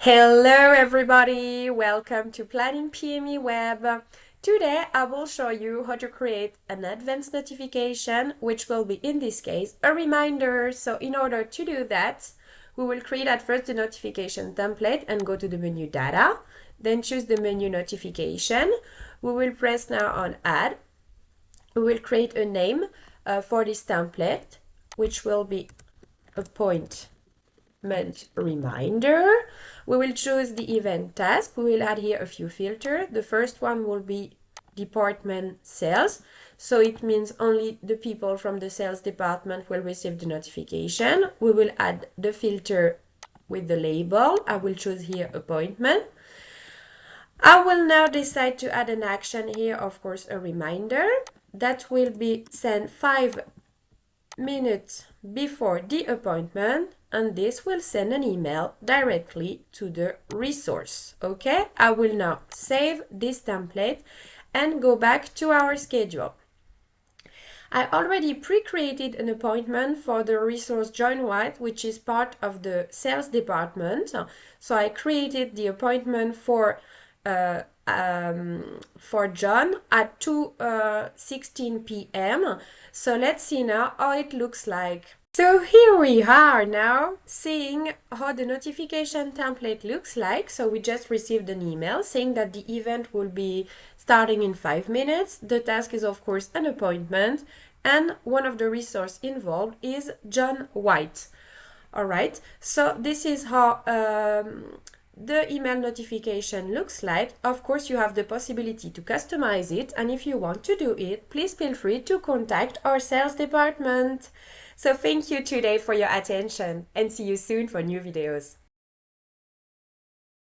Hello everybody, welcome to PlanningPME Web. Today I will show you how to create an advanced notification, which will be in this case a reminder. So in order to do that, we will create at first the notification template and go to the menu data, then choose the menu notification. We will press now on add. We will create a name for this template, which will be appointment reminder. We will choose the event task. We will add here a few filters. The first one will be department sales. So it means only the people from the sales department will receive the notification. We will add the filter with the label. I will choose here appointment. I will now decide to add an action here, of course, a reminder that will be sent 5 minutes before the appointment, and this will send an email directly to the resource. Okay, I will now save this template and go back to our schedule. I already pre-created an appointment for the resource Join White, which is part of the sales department. So I created the appointment for John at 2:16 p.m. So let's see now how it looks like. So here we are now seeing how the notification template looks like. So we just received an email saying that the event will be starting in 5 minutes. The task is of course an appointment, and one of the resources involved is John White. All right, so this is how the email notification looks like. Of course, you have the possibility to customize it, and if you want to do it, please feel free to contact our sales department. So thank you today for your attention, and see you soon for new videos.